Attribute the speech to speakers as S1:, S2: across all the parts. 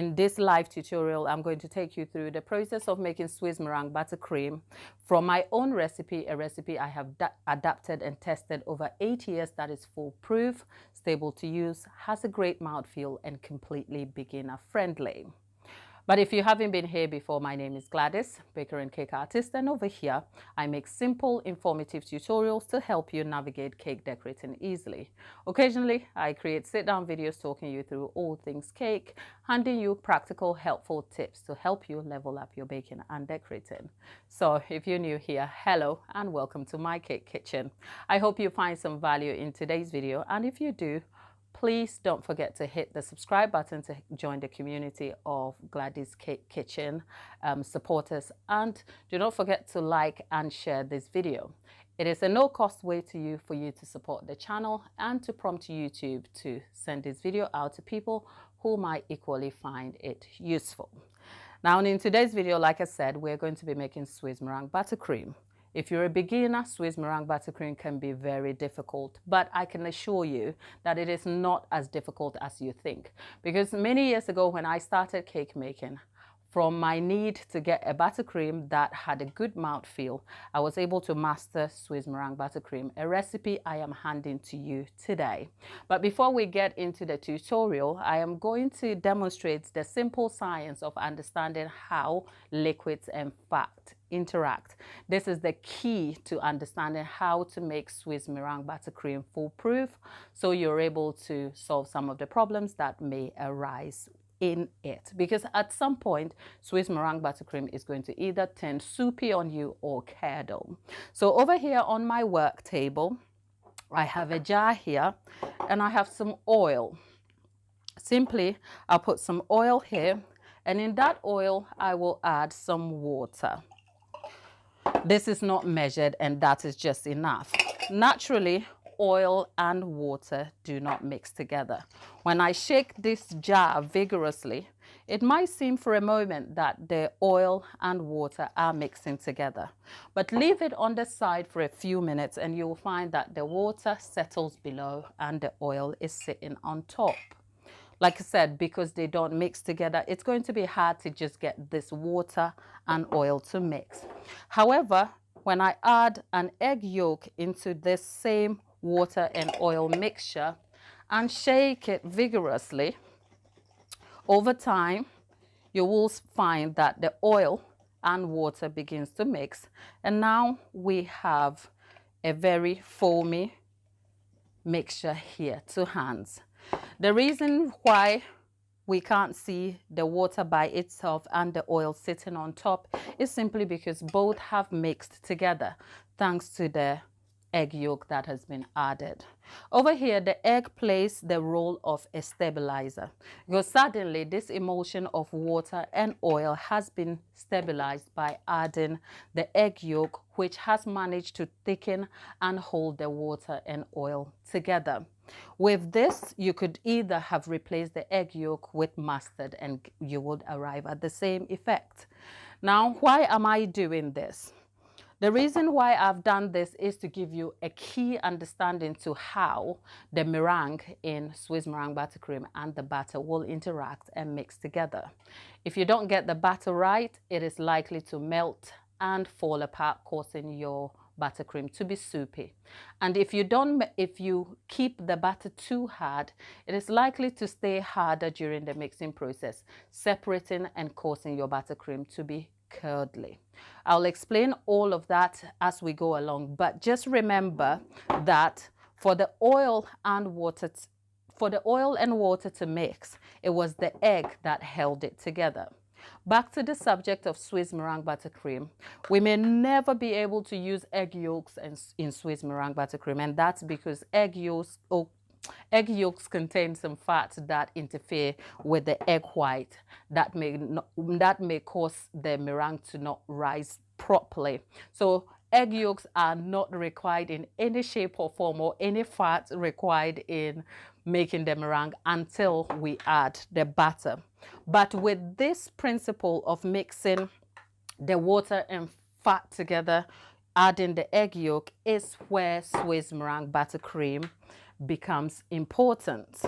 S1: In this live tutorial, I'm going to take you through the process of making Swiss meringue buttercream from my own recipe, a recipe I have adapted and tested over 8 years that is foolproof, stable to use, has a great mouthfeel, and completely beginner friendly. But if you haven't been here before, my name is Gladys, baker and cake artist, and over here I make simple, informative tutorials to help you navigate cake decorating easily. Occasionally, I create sit-down videos talking you through all things cake, handing you practical, helpful tips to help you level up your baking and decorating. So if you're new here, hello and welcome to my cake kitchen. I hope you find some value in today's video, and if you do, please don't forget to hit the subscribe button to join the community of Gladys Cake Kitchen supporters, and do not forget to like and share this video. It is a no-cost way for you to support the channel and to prompt YouTube to send this video out to people who might equally find it useful. Now, in today's video, like I said, we're going to be making Swiss meringue buttercream. If you're a beginner, Swiss meringue buttercream can be very difficult, but I can assure you that it is not as difficult as you think. Because many years ago when I started cake making, from my need to get a buttercream that had a good mouthfeel, I was able to master Swiss meringue buttercream, a recipe I am handing to you today. But before we get into the tutorial, I am going to demonstrate the simple science of understanding how liquids and fat interact. This is the key to understanding how to make Swiss meringue buttercream foolproof, so you're able to solve some of the problems that may arise in it, because at some point Swiss meringue buttercream is going to either turn soupy on you or curdle. So over here on my work table, I have a jar here and I have some oil. Simply, I'll put some oil here, and in that oil I will add some water. This is not measured, and that is just enough. Naturally, oil and water do not mix together. When I shake this jar vigorously, it might seem for a moment that the oil and water are mixing together. But leave it on the side for a few minutes and you'll find that the water settles below and the oil is sitting on top. Like I said, because they don't mix together, it's going to be hard to just get this water and oil to mix. However, when I add an egg yolk into this same water and oil mixture and shake it vigorously, over time you will find that the oil and water begins to mix, and now we have a very foamy mixture here to hands. The reason why we can't see the water by itself and the oil sitting on top is simply because both have mixed together thanks to the egg yolk that has been added. Over here, the egg plays the role of a stabilizer, because suddenly this emulsion of water and oil has been stabilized by adding the egg yolk, which has managed to thicken and hold the water and oil together. With this, you could either have replaced the egg yolk with mustard and you would arrive at the same effect. Now, why am I doing this? The reason why I've done this is to give you a key understanding to how the meringue in Swiss meringue buttercream and the batter will interact and mix together. If you don't get the batter right, it is likely to melt and fall apart, causing your buttercream to be soupy. And if you keep the batter too hard, it is likely to stay harder during the mixing process, separating and causing your buttercream to be curdly. I'll explain all of that as we go along, but just remember that for the oil and water to mix, it was the egg that held it together. Back to the subject of Swiss meringue buttercream, we may never be able to use egg yolks in Swiss meringue buttercream, and that's because egg yolks contain some fats that interfere with the egg white that may cause the meringue to not rise properly. So egg yolks are not required in any shape or form, or any fat required in making the meringue until we add the batter. But with this principle of mixing the water and fat together, adding the egg yolk is where Swiss meringue buttercream becomes important.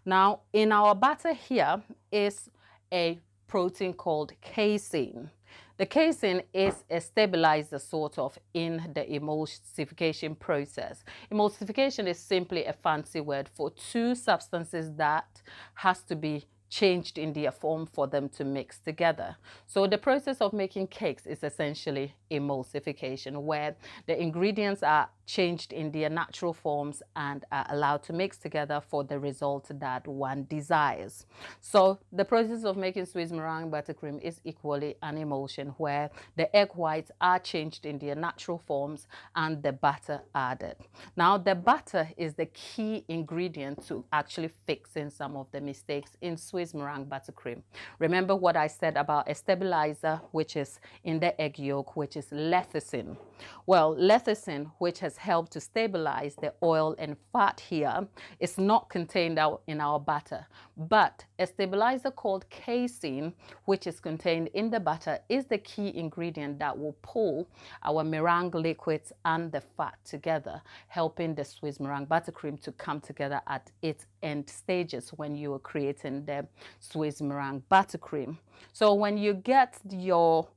S1: Now, in our batter here is a protein called casein. The casein is a stabilizer sort of in the emulsification process. Emulsification is simply a fancy word for two substances that has to be changed in their form for them to mix together. So the process of making cakes is essentially emulsification, where the ingredients are changed in their natural forms and are allowed to mix together for the result that one desires. So the process of making Swiss meringue buttercream is equally an emulsion, where the egg whites are changed in their natural forms and the butter added. Now the butter is the key ingredient to actually fixing some of the mistakes in Swiss meringue buttercream. Remember what I said about a stabilizer, which is in the egg yolk, which is lecithin. Well, lecithin, which has helped to stabilize the oil and fat here, is not contained in our butter, but a stabilizer called casein, which is contained in the butter, is the key ingredient that will pull our meringue liquids and the fat together, helping the Swiss meringue buttercream to come together at its end stages when you are creating the Swiss meringue buttercream. So when you get your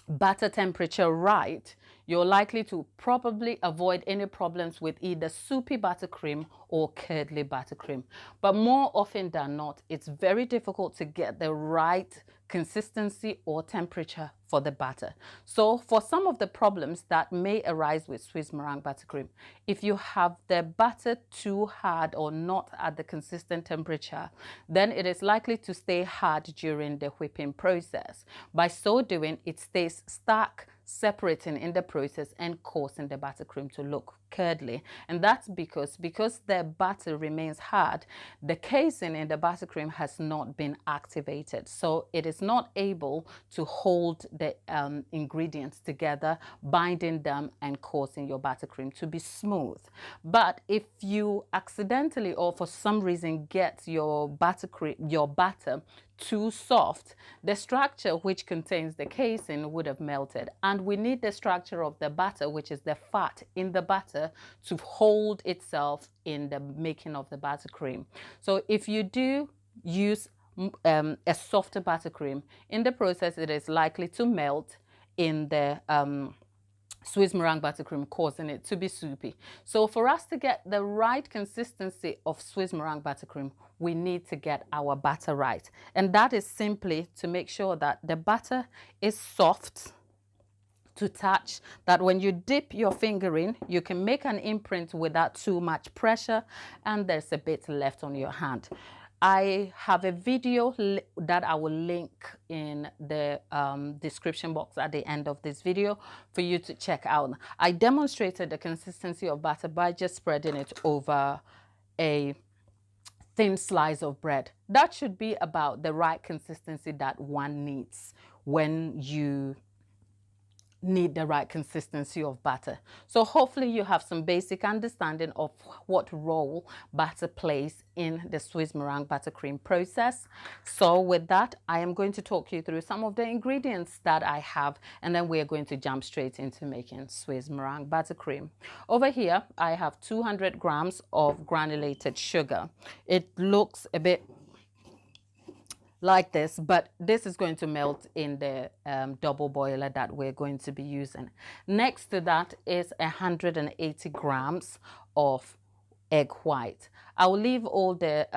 S1: butter temperature right, you're likely to probably avoid any problems with either soupy buttercream or curdly buttercream. But more often than not, it's very difficult to get the right consistency or temperature for the butter. So for some of the problems that may arise with Swiss meringue buttercream, if you have the butter too hard or not at the consistent temperature, then it is likely to stay hard during the whipping process. By so doing, it stays stuck, separating in the process and causing the buttercream to look curdly. And that's because the butter remains hard, the casein in the buttercream has not been activated. So it is not able to hold the ingredients together, binding them and causing your buttercream to be smooth. But if you accidentally or for some reason get your butter too soft, the structure which contains the casein would have melted, and we need the structure of the butter, which is the fat in the butter, to hold itself in the making of the buttercream. So if you do use a softer buttercream, in the process it is likely to melt in the Swiss meringue buttercream, causing it to be soupy. So for us to get the right consistency of Swiss meringue buttercream, we need to get our butter right. And that is simply to make sure that the butter is soft to touch, that when you dip your finger in, you can make an imprint without too much pressure, and there's a bit left on your hand. I have a video that I will link in the description box at the end of this video for you to check out. I demonstrated the consistency of butter by just spreading it over a thin slice of bread. That should be about the right consistency that one needs when you need the right consistency of butter. So hopefully you have some basic understanding of what role butter plays in the Swiss meringue buttercream process. So with that, I am going to talk you through some of the ingredients that I have, and then we are going to jump straight into making Swiss meringue buttercream. Over here, I have 200 grams of granulated sugar. It looks a bit like this, but this is going to melt in the double boiler that we're going to be using. Next to that is 180 grams of egg white. I will leave all the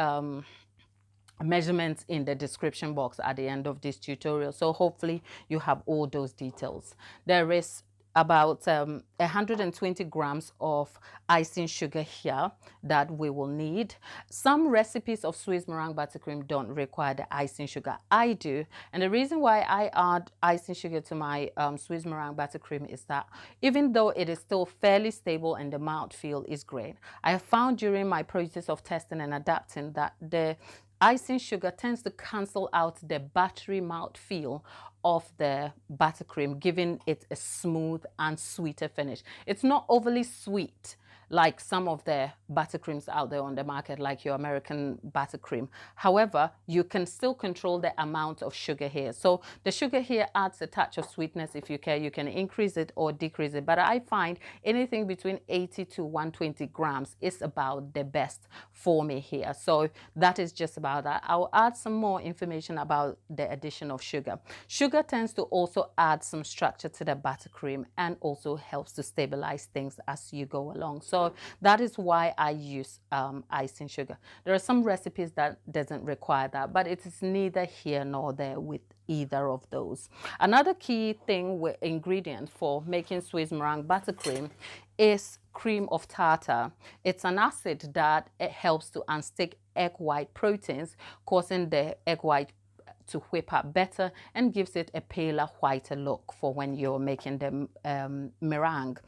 S1: measurements in the description box at the end of this tutorial, so hopefully you have all those details. There is about 120 grams of icing sugar here that we will need. Some recipes of Swiss meringue buttercream don't require the icing sugar. I do, and the reason why I add icing sugar to my Swiss meringue buttercream is that even though it is still fairly stable and the mouthfeel is great, I have found during my process of testing and adapting that the icing sugar tends to cancel out the buttery mouthfeel of the buttercream, giving it a smooth and sweeter finish. It's not overly sweet like some of the buttercreams out there on the market, like your American buttercream. However, you can still control the amount of sugar here. So the sugar here adds a touch of sweetness. If you care, you can increase it or decrease it. But I find anything between 80 to 120 grams is about the best for me here. So that is just about that. I'll add some more information about the addition of sugar. Sugar tends to also add some structure to the buttercream and also helps to stabilize things as you go along. So that is why I use icing sugar. There are some recipes that doesn't require that, but it is neither here nor there with either of those. Another key thing with ingredient for making Swiss meringue buttercream is cream of tartar. It's an acid that it helps to unstick egg white proteins, causing the egg white to whip up better and gives it a paler, whiter look for when you're making the meringue.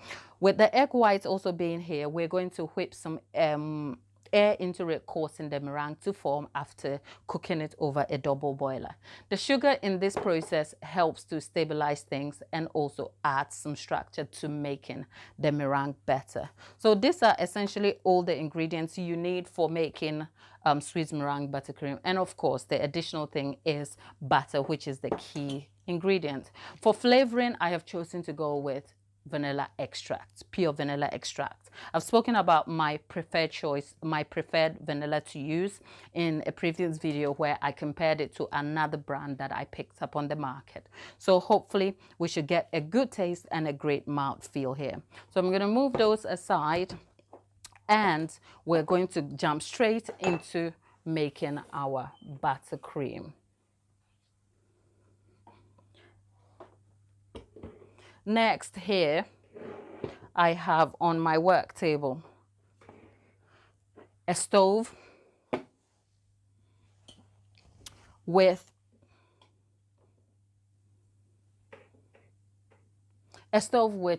S1: With the egg whites also being here, we're going to whip some air into it, causing the meringue to form after cooking it over a double boiler. The sugar in this process helps to stabilize things and also adds some structure to making the meringue better. So these are essentially all the ingredients you need for making Swiss meringue buttercream. And of course, the additional thing is butter, which is the key ingredient. For flavoring, I have chosen to go with vanilla extract, pure vanilla extract. I've spoken about my preferred choice, my preferred vanilla to use in a previous video where I compared it to another brand that I picked up on the market. So hopefully we should get a good taste and a great mouth feel here. So I'm going to move those aside and we're going to jump straight into making our buttercream. Next here, I have on my work table a stove with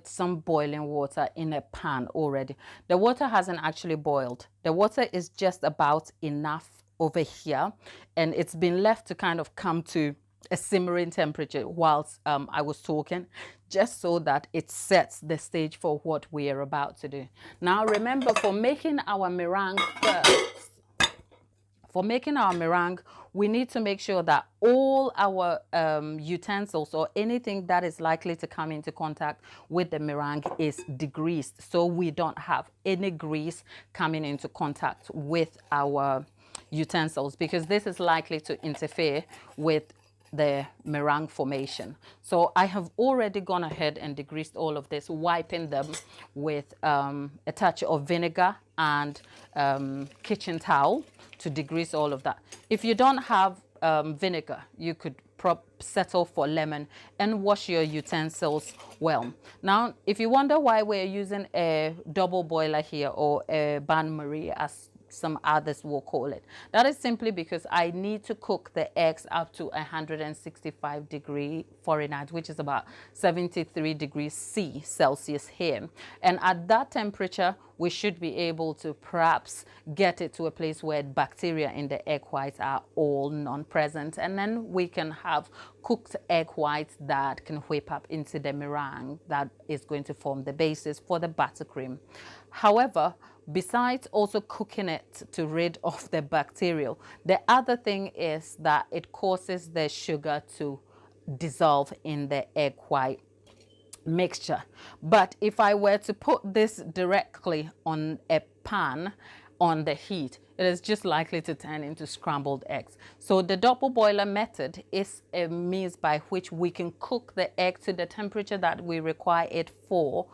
S1: some boiling water in a pan already. The water hasn't actually boiled. The water is just about enough over here, and it's been left to kind of come to a simmering temperature whilst I was talking, just so that it sets the stage for what we are about to do. Now remember, for making our meringue we need to make sure that all our utensils or anything that is likely to come into contact with the meringue is degreased, so we don't have any grease coming into contact with our utensils, because this is likely to interfere with the meringue formation. So I have already gone ahead and degreased all of this, wiping them with a touch of vinegar and kitchen towel to degrease all of that. If you don't have vinegar, you could settle for lemon and wash your utensils well. Now, if you wonder why we're using a double boiler here, or a bain-marie as some others will call it, that is simply because I need to cook the eggs up to 165 degrees Fahrenheit, which is about 73 degrees Celsius here. And at that temperature, we should be able to perhaps get it to a place where bacteria in the egg whites are all non-present, and then we can have cooked egg whites that can whip up into the meringue that is going to form the basis for the buttercream. However, besides also cooking it to rid of the bacteria, the other thing is that it causes the sugar to dissolve in the egg white mixture. But if I were to put this directly on a pan on the heat, it is just likely to turn into scrambled eggs. So the double boiler method is a means by which we can cook the egg to the temperature that we require it for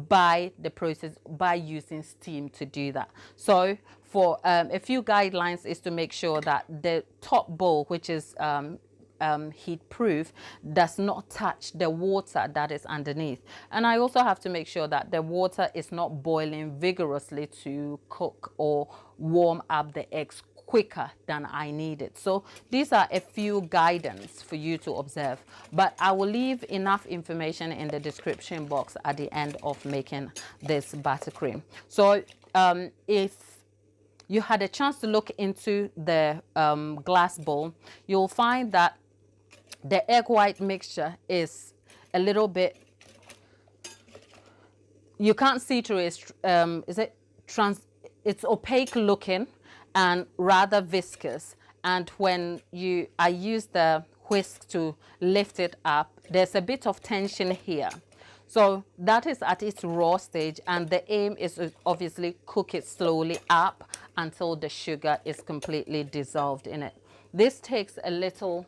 S1: by the process, by using steam to do that. So for a few guidelines is to make sure that the top bowl, which is heat proof, does not touch the water that is underneath. And I also have to make sure that the water is not boiling vigorously to cook or warm up the eggs quicker than I need it. So these are a few guidance for you to observe, but I will leave enough information in the description box at the end of making this buttercream. So if you had a chance to look into the glass bowl, you'll find that the egg white mixture is a little bit, you can't see through it. Is it it's opaque looking and rather viscous. And when I use the whisk to lift it up, there's a bit of tension here. So that is at its raw stage, and the aim is to obviously cook it slowly up until the sugar is completely dissolved in it. This takes a little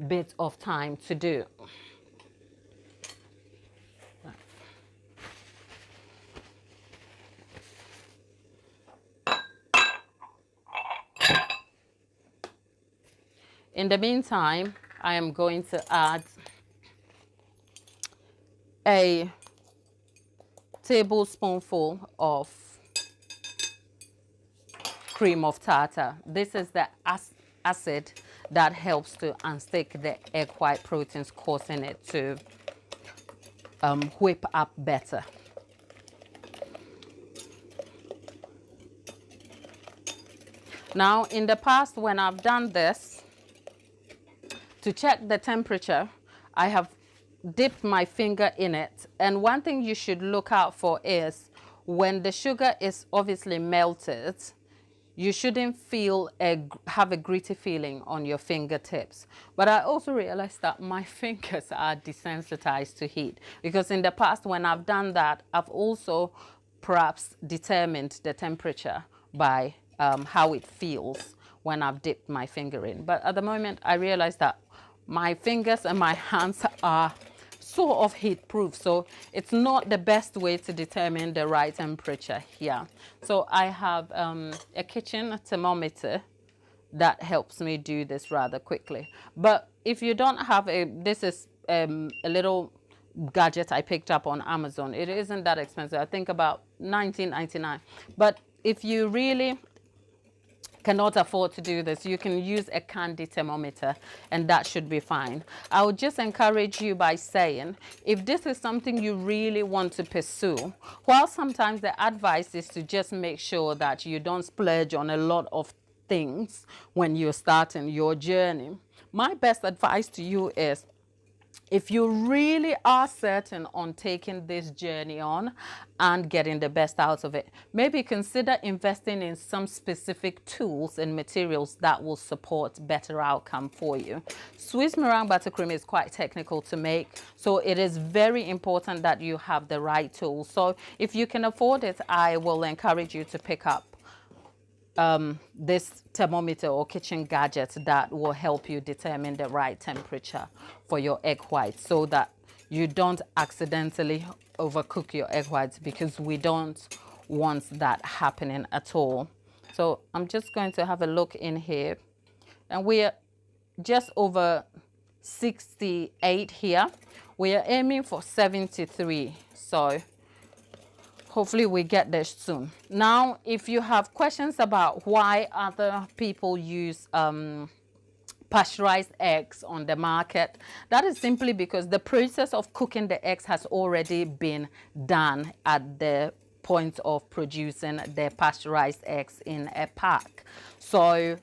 S1: bit of time to do. In the meantime, I am going to add a tablespoonful of cream of tartar. This is the acid that helps to unstick the egg white proteins, causing it to whip up better. Now, in the past, when I've done this, to check the temperature, I have dipped my finger in it. And one thing you should look out for is when the sugar is obviously melted, you shouldn't have a gritty feeling on your fingertips. But I also realized that my fingers are desensitized to heat, because in the past when I've done that, I've also perhaps determined the temperature by how it feels when I've dipped my finger in. But at the moment, I realize that my fingers and my hands are sort of heat proof, so it's not the best way to determine the right temperature here. So I have a kitchen thermometer that helps me do this rather quickly. But if you don't have this is a little gadget I picked up on Amazon. It isn't that expensive. I think about $19.99. But if you really cannot afford to do this, you can use a candy thermometer, and that should be fine. I would just encourage you by saying, if this is something you really want to pursue, while sometimes the advice is to just make sure that you don't splurge on a lot of things when you're starting your journey, my best advice to you is, if you really are certain on taking this journey on and getting the best out of it, maybe consider investing in some specific tools and materials that will support better outcome for you. Swiss meringue buttercream is quite technical to make, so it is very important that you have the right tools. So if you can afford it, I will encourage you to pick up this thermometer or kitchen gadget that will help you determine the right temperature for your egg whites, so that you don't accidentally overcook your egg whites, because we don't want that happening at all. So I'm just going to have a look in here, and we're just over 68 here. We are aiming for 73, so hopefully we get there soon. Now, if you have questions about why other people use pasteurized eggs on the market, that is simply because the process of cooking the eggs has already been done at the point of producing the pasteurized eggs in a pack. So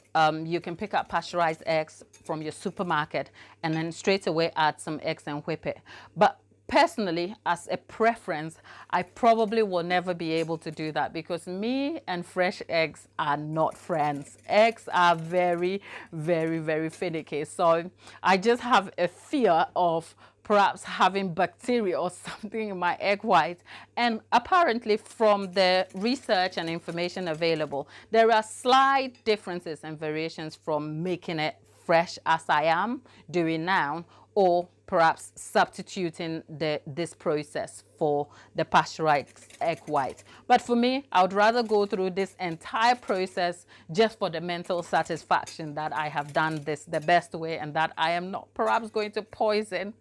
S1: you can pick up pasteurized eggs from your supermarket and then straight away add some eggs and whip it. But personally, as a preference, I probably will never be able to do that, because me and fresh eggs are not friends. Eggs are very, very, very finicky. So I just have a fear of perhaps having bacteria or something in my egg white. And apparently, from the research and information available, there are slight differences and variations from making it fresh, as I am doing now, or perhaps substituting this process for the pasteurized egg white. But for me, I would rather go through this entire process just for the mental satisfaction that I have done this the best way, and that I am not perhaps going to poison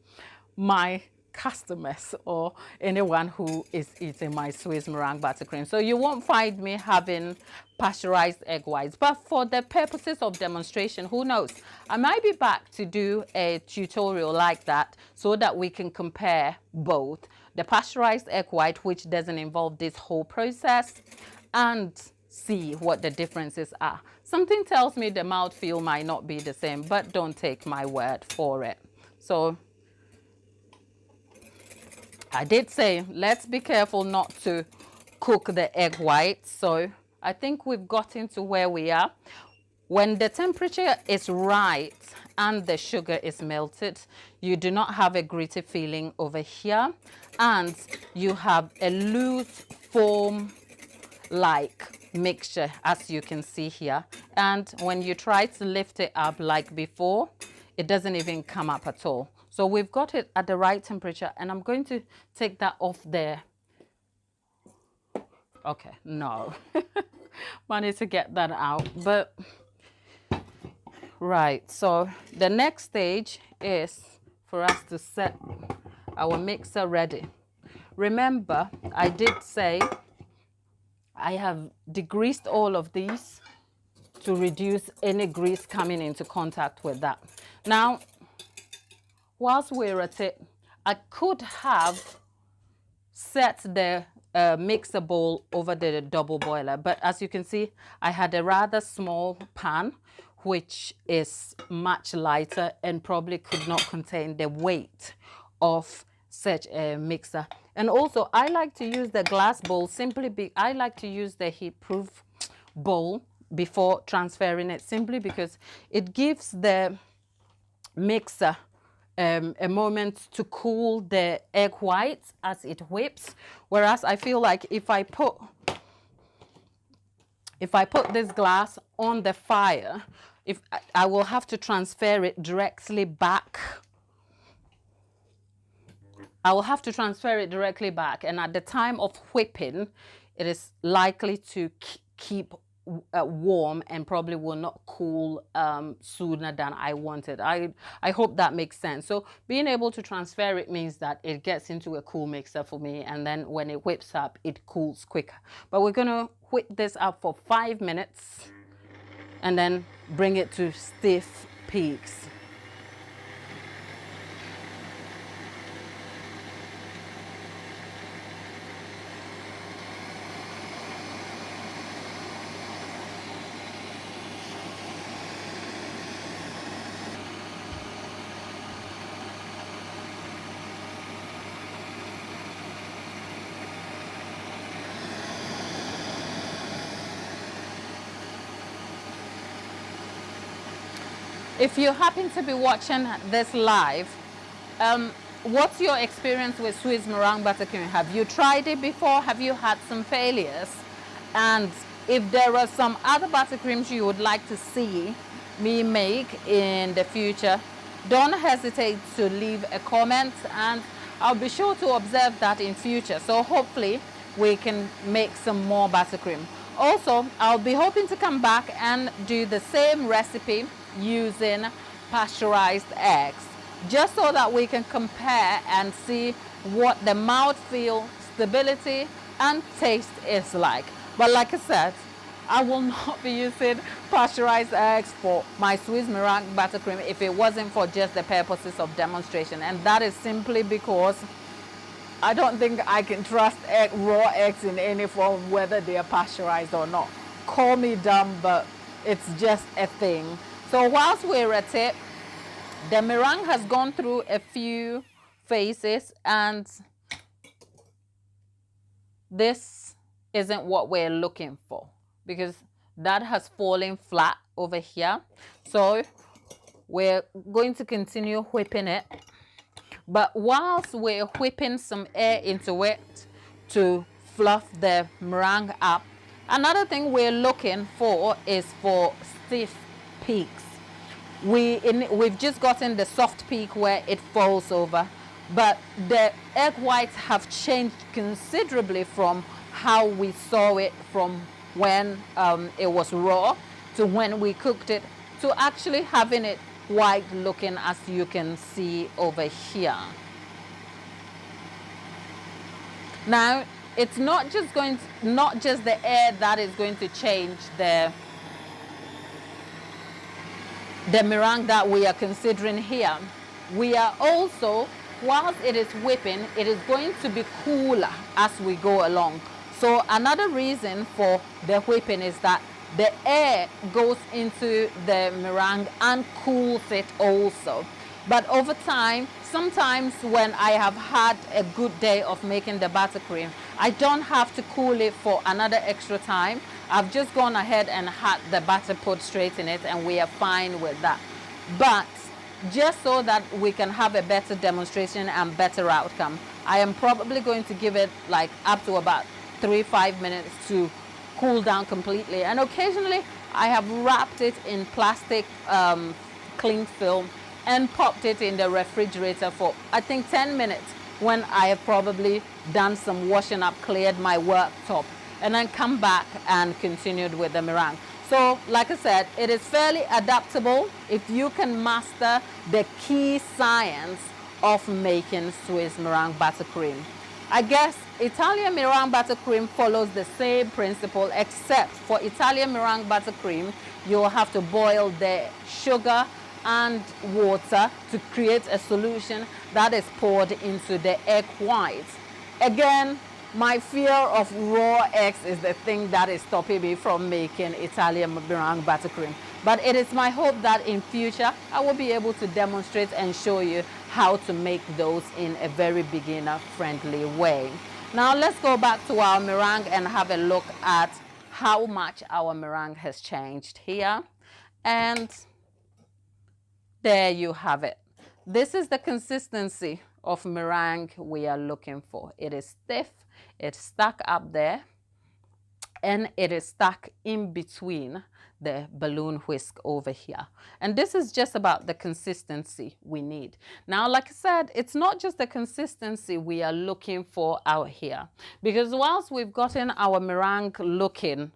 S1: my customers or anyone who is eating my Swiss meringue buttercream. So you won't find me having pasteurized egg whites, but for the purposes of demonstration, who knows, I might be back to do a tutorial like that, so that we can compare both the pasteurized egg white, which doesn't involve this whole process, and see what the differences are. Something tells me the mouthfeel might not be the same, but don't take my word for it. So I did say, let's be careful not to cook the egg whites. So I think we've gotten to where we are. When the temperature is right and the sugar is melted, you do not have a gritty feeling over here, and you have a loose foam like mixture, as you can see here. And when you try to lift it up like before, it doesn't even come up at all. So we've got it at the right temperature, and I'm going to take that off there. Okay, no. Managed to get that out, but right. So the next stage is for us to set our mixer ready. Remember, I did say I have degreased all of these to reduce any grease coming into contact with that. Now, whilst we're at it, I could have set the mixer bowl over the double boiler, but as you can see, I had a rather small pan which is much lighter and probably could not contain the weight of such a mixer. And also, I like to use the glass bowl I like to use the heat-proof bowl before transferring it, simply because it gives the mixer a moment to cool the egg whites as it whips. Whereas I feel like if I put this glass on the fire, I will have to transfer it directly back. And at the time of whipping, it is likely to keep warm and probably will not cool sooner than I wanted. I hope that makes sense. So being able to transfer it means that it gets into a cool mixer for me, and then when it whips up, it cools quicker. But we're going to whip this up for 5 minutes and then bring it to stiff peaks. If you happen to be watching this live, what's your experience with Swiss Meringue buttercream? Have you tried it before? Have you had some failures? And if there are some other buttercreams you would like to see me make in the future, don't hesitate to leave a comment, and I'll be sure to observe that in future. So hopefully we can make some more buttercream. Also, I'll be hoping to come back and do the same recipe using pasteurized eggs, just so that we can compare and see what the mouthfeel, stability and taste is like. But like I said, I will not be using pasteurized eggs for my Swiss Meringue buttercream if it wasn't for just the purposes of demonstration, and that is simply because I don't think I can trust raw eggs in any form, whether they are pasteurized or not. Call me dumb, but it's just a thing. So whilst we're at it, the meringue has gone through a few phases, and this isn't what we're looking for, because that has fallen flat over here. So we're going to continue whipping it. But whilst we're whipping some air into it to fluff the meringue up, another thing we're looking for is for stiff peaks. We've just gotten the soft peak where it falls over, but the egg whites have changed considerably from how we saw it from when it was raw to when we cooked it, to actually having it white looking, as you can see over here. Now, it's not just the air that is going to change the meringue that we are considering here. We are also, whilst it is whipping, it is going to be cooler as we go along. So another reason for the whipping is that the air goes into the meringue and cools it also. But over time, sometimes when I have had a good day of making the buttercream, I don't have to cool it for another extra time. I've just gone ahead and had the butter put straight in it, and we are fine with that. But just so that we can have a better demonstration and better outcome, I am probably going to give it like up to about 3-5 minutes to cool down completely. And occasionally I have wrapped it in plastic cling film and popped it in the refrigerator for I think 10 minutes when I have probably done some washing up, cleared my worktop, and then come back and continued with the meringue. So like I said, it is fairly adaptable if you can master the key science of making Swiss meringue buttercream. I guess Italian meringue buttercream follows the same principle, except for Italian meringue buttercream, you'll have to boil the sugar and water to create a solution that is poured into the egg whites. Again, my fear of raw eggs is the thing that is stopping me from making Italian meringue buttercream. But it is my hope that in future I will be able to demonstrate and show you how to make those in a very beginner-friendly way. Now let's go back to our meringue and have a look at how much our meringue has changed here. And there you have it. This is the consistency of meringue we are looking for. It is stiff, it's stuck up there, and it is stuck in between the balloon whisk over here. And this is just about the consistency we need. Now, like I said, it's not just the consistency we are looking for out here, because whilst we've gotten our meringue looking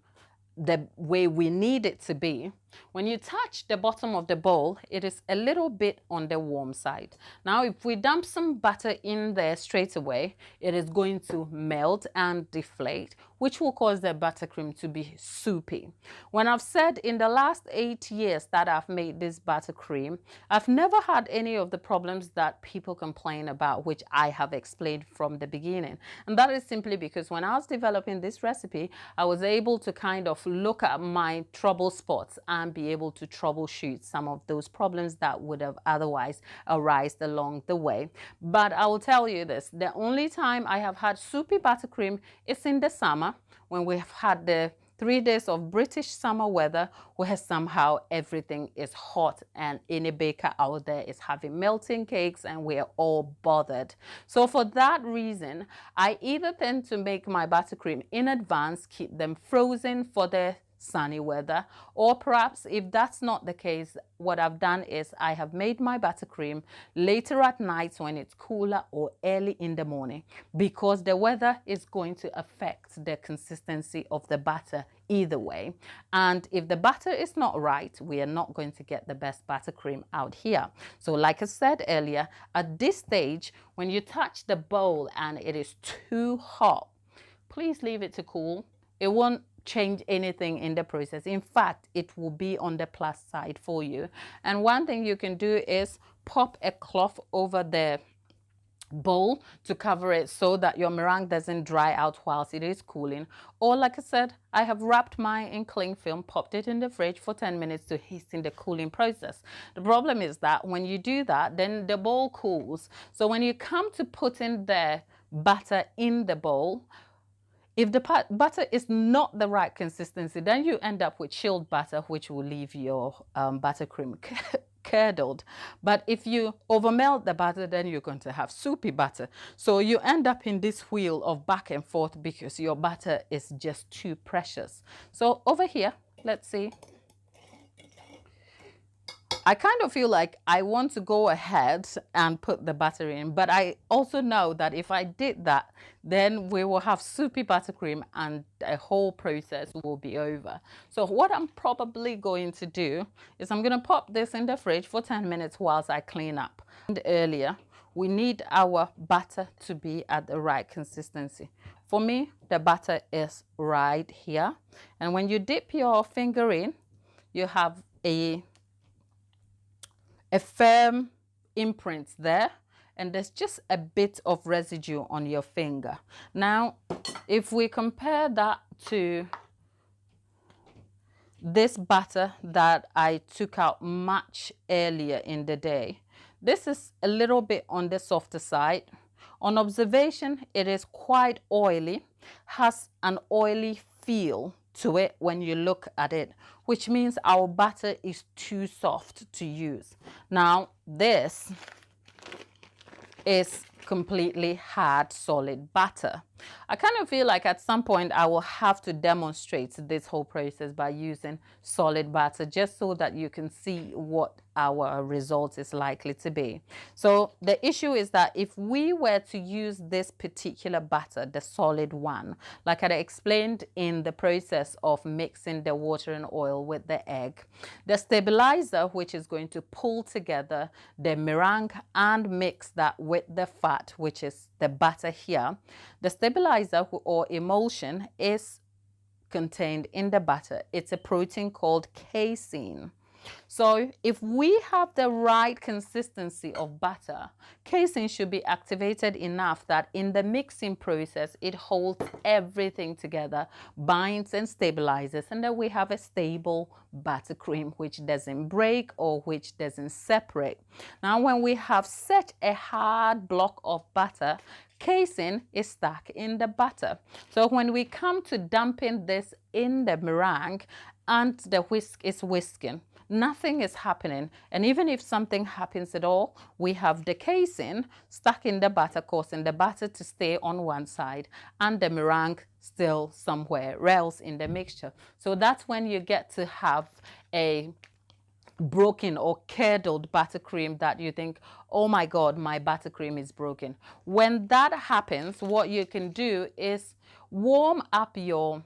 S1: the way we need it to be, when you touch the bottom of the bowl, it is a little bit on the warm side. Now, if we dump some butter in there straight away, it is going to melt and deflate, which will cause the buttercream to be soupy. When I've said in the last 8 years that I've made this buttercream, I've never had any of the problems that people complain about, which I have explained from the beginning. And that is simply because when I was developing this recipe, I was able to kind of look at my trouble spots and be able to troubleshoot some of those problems that would have otherwise arisen along the way. But I will tell you this, the only time I have had soupy buttercream is in the summer, when we've had the 3 days of British summer weather where somehow everything is hot and any baker out there is having melting cakes and we're all bothered. So for that reason, I either tend to make my buttercream in advance, keep them frozen for the sunny weather, or perhaps if that's not the case, what I've done is I have made my buttercream later at night when it's cooler or early in the morning, because the weather is going to affect the consistency of the butter either way. And if the butter is not right, we are not going to get the best buttercream out here. So like I said earlier, at this stage, when you touch the bowl and it is too hot, please leave it to cool. It won't change anything in the process. In fact, it will be on the plus side for you. And one thing you can do is pop a cloth over the bowl to cover it so that your meringue doesn't dry out whilst it is cooling. Or like I said, I have wrapped mine in cling film, popped it in the fridge for 10 minutes to hasten the cooling process. The problem is that when you do that, then the bowl cools. So when you come to putting the butter in the bowl, if the butter is not the right consistency, then you end up with chilled butter, which will leave your buttercream curdled. But if you overmelt the butter, then you're going to have soupy butter. So you end up in this wheel of back and forth because your butter is just too precious. So over here, let's see. I kind of feel like I want to go ahead and put the butter in, but I also know that if I did that, then we will have soupy buttercream and the whole process will be over. So what I'm probably going to do is I'm going to pop this in the fridge for 10 minutes whilst I clean up. And earlier, we need our butter to be at the right consistency. For me, the butter is right here. And when you dip your finger in, you have a firm imprint there, and there's just a bit of residue on your finger. Now, if we compare that to this butter that I took out much earlier in the day, This is a little bit on the softer side. On observation, it is quite oily, has an oily feel to it when you look at it, which means our butter is too soft to use. Now, this is completely hard, solid butter. I kind of feel like at some point I will have to demonstrate this whole process by using solid butter, just so that you can see what our result is likely to be. So the issue is that if we were to use this particular butter, the solid one, like I explained in the process of mixing the water and oil with the egg, the stabilizer, which is going to pull together the meringue and mix that with the fat, which is the butter here, the stabilizer or emulsion is contained in the butter. It's a protein called casein. So if we have the right consistency of butter, casein should be activated enough that in the mixing process, it holds everything together, binds and stabilizes, and then we have a stable buttercream which doesn't break or which doesn't separate. Now, when we have such a hard block of butter, casein is stuck in the butter. So when we come to dumping this in the meringue and the whisk is whisking, nothing is happening. And even if something happens at all, we have the casein stuck in the butter, causing the butter to stay on one side and the meringue still somewhere else in the mixture. So that's when you get to have a broken or curdled buttercream that you think, oh my God, my buttercream is broken. When that happens, what you can do is warm up your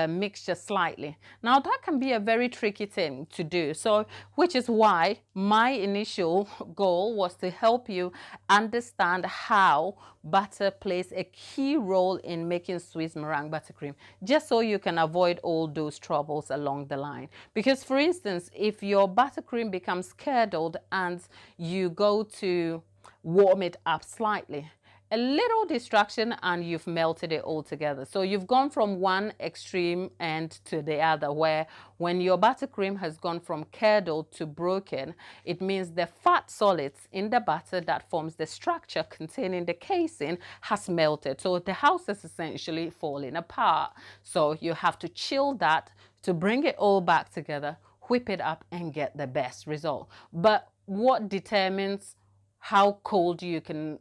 S1: mixture slightly. Now that can be a very tricky thing to do, so which is why my initial goal was to help you understand how butter plays a key role in making Swiss meringue buttercream, just so you can avoid all those troubles along the line. Because for instance, if your buttercream becomes curdled and you go to warm it up slightly, a little distraction and you've melted it all together. So you've gone from one extreme end to the other, where when your buttercream has gone from curdled to broken, it means the fat solids in the butter that forms the structure containing the casein has melted. So the house is essentially falling apart. So you have to chill that to bring it all back together, whip it up and get the best result. But what determines how cold you can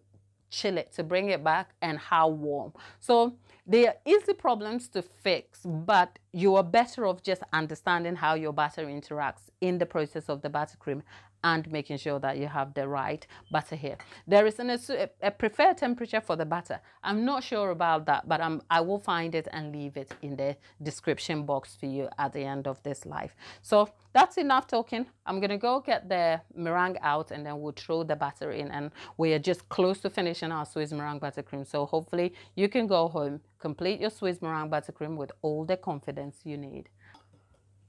S1: chill it to bring it back and how warm? So they are easy problems to fix, but you are better off just understanding how your butter interacts in the process of the buttercream and making sure that you have the right butter here. There is a preferred temperature for the butter. I'm not sure about that, but I will find it and leave it in the description box for you at the end of this live. So that's enough talking. I'm gonna go get the meringue out and then we'll throw the butter in, and we are just close to finishing our Swiss meringue buttercream. So hopefully you can go home, complete your Swiss meringue buttercream with all the confidence you need.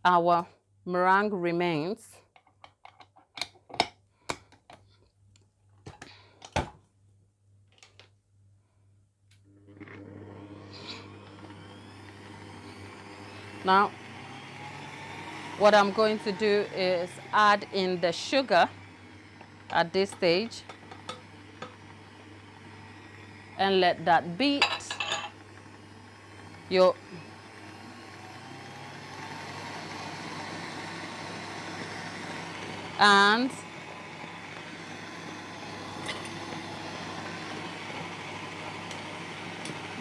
S1: Our meringue remains. Now, what I'm going to do is add in the sugar at this stage and let that beat. And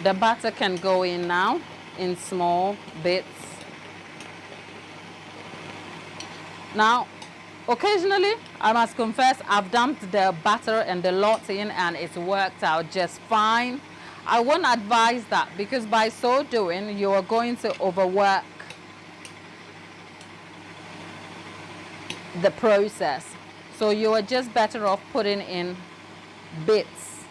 S1: the butter can go in now in small bits. Now, occasionally, I must confess, I've dumped the butter and the lot in and it's worked out just fine. I won't advise that, because by so doing, you are going to overwork the process. So you are just better off putting in bits,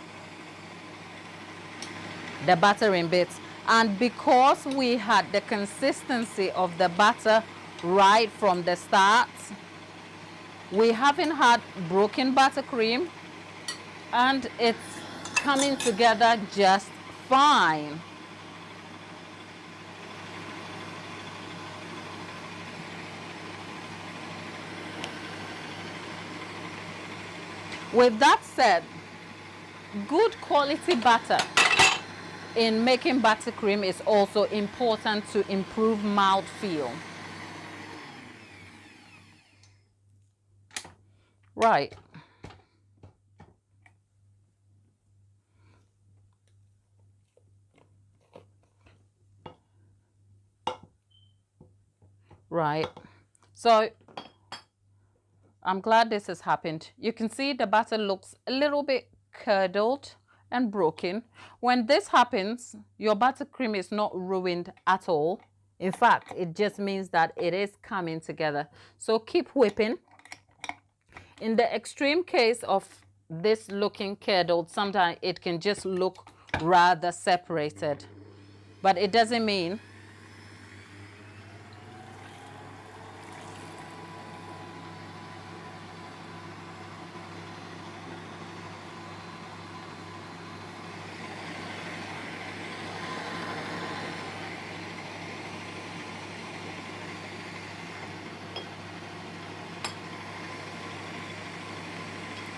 S1: the butter in bits. And because we had the consistency of the butter right from the start, we haven't had broken buttercream and it's coming together just fine. With that said, good quality butter in making buttercream is also important to improve mouthfeel. Right. Right. So I'm glad this has happened. You can see the butter looks a little bit curdled and broken. When this happens, your buttercream is not ruined at all. In fact, it just means that it is coming together. So keep whipping. In the extreme case of this looking curdled, sometimes it can just look rather separated. But it doesn't mean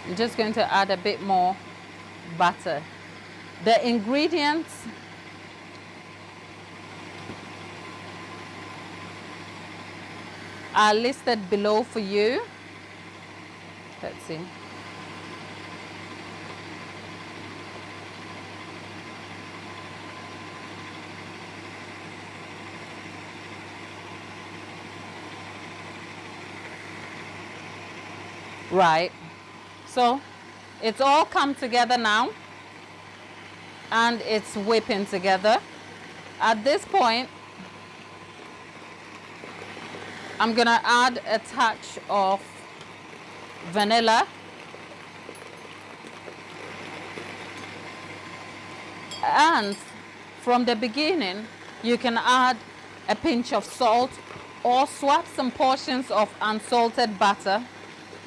S1: I'm just going to add a bit more butter. The ingredients are listed below for you. Let's see. Right. So it's all come together now and it's whipping together. At this point, I'm gonna add a touch of vanilla and from the beginning you can add a pinch of salt or swap some portions of unsalted butter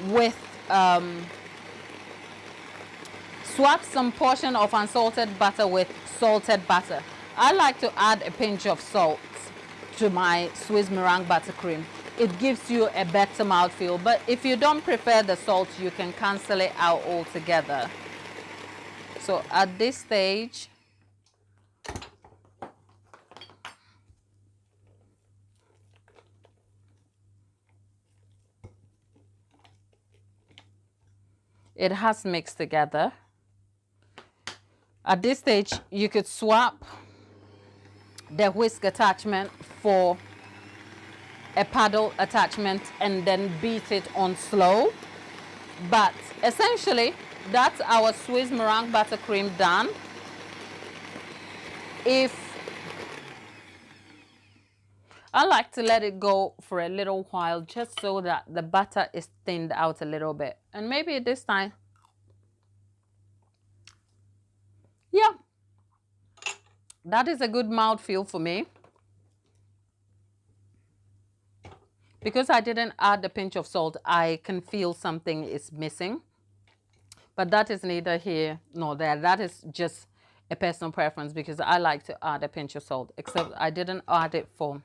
S1: with salted butter. I like to add a pinch of salt to my Swiss meringue buttercream. It gives you a better mouthfeel, but if you don't prefer the salt, you can cancel it out altogether. So at this stage, it has mixed together. At this stage, you could swap the whisk attachment for a paddle attachment and then beat it on slow. But essentially, that's our Swiss meringue buttercream done. I like to let it go for a little while just so that the butter is thinned out a little bit. And maybe this time, yeah, that is a good mouthfeel for me. Because I didn't add a pinch of salt, I can feel something is missing. But that is neither here nor there. That is just a personal preference because I like to add a pinch of salt, except I didn't add it for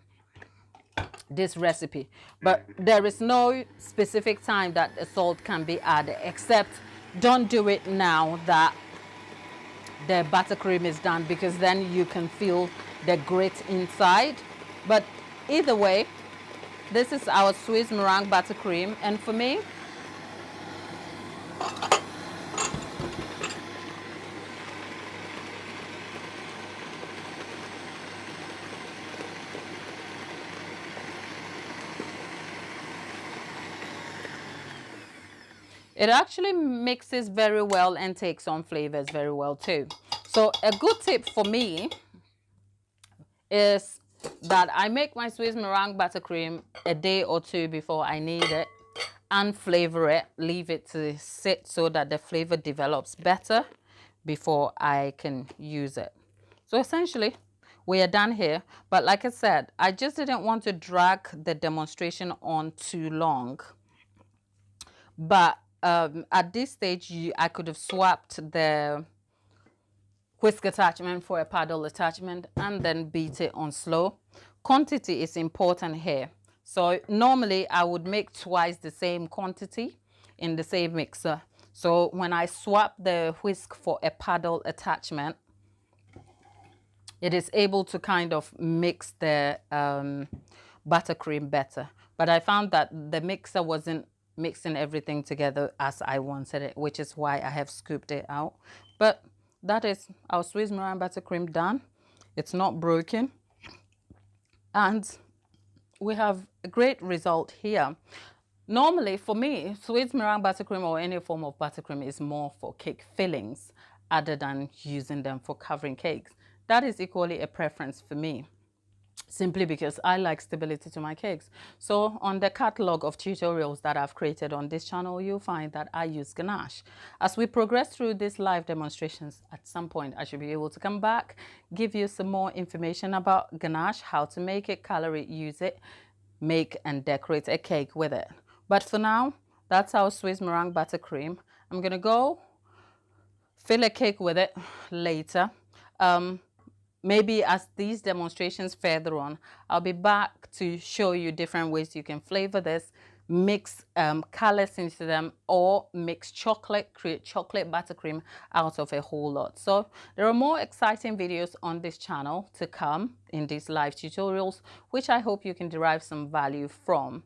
S1: this recipe. But there is no specific time that the salt can be added, except don't do it now that the buttercream is done, because then you can feel the grit inside. But either way, this is our Swiss meringue buttercream, and for me, it actually mixes very well and takes on flavors very well too. So a good tip for me is that I make my Swiss meringue buttercream a day or two before I need it and flavor it, leave it to sit so that the flavor develops better before I can use it. So essentially, we are done here. But like I said, I just didn't want to drag the demonstration on too long. But at this stage, I could have swapped the whisk attachment for a paddle attachment and then beat it on slow. Quantity is important here. So normally I would make twice the same quantity in the same mixer. So when I swap the whisk for a paddle attachment, it is able to kind of mix the buttercream better. But I found that the mixer wasn't mixing everything together as I wanted it, which is why I have scooped it out. But that is our Swiss meringue buttercream done. It's not broken. And we have a great result here. Normally, for me, Swiss meringue buttercream or any form of buttercream is more for cake fillings other than using them for covering cakes. That is equally a preference for me, simply because I like stability to my cakes. So on the catalog of tutorials that I've created on this channel, you'll find that I use ganache. As we progress through these live demonstrations, at some point I should be able to come back, give you some more information about ganache, how to make it, calorie, use it, make and decorate a cake with it. But for now, that's our Swiss meringue buttercream. I'm gonna go fill a cake with it later. Maybe as these demonstrations further on, I'll be back to show you different ways you can flavor this, mix colors into them, or mix chocolate, create chocolate buttercream out of a whole lot. So there are more exciting videos on this channel to come in these live tutorials, which I hope you can derive some value from.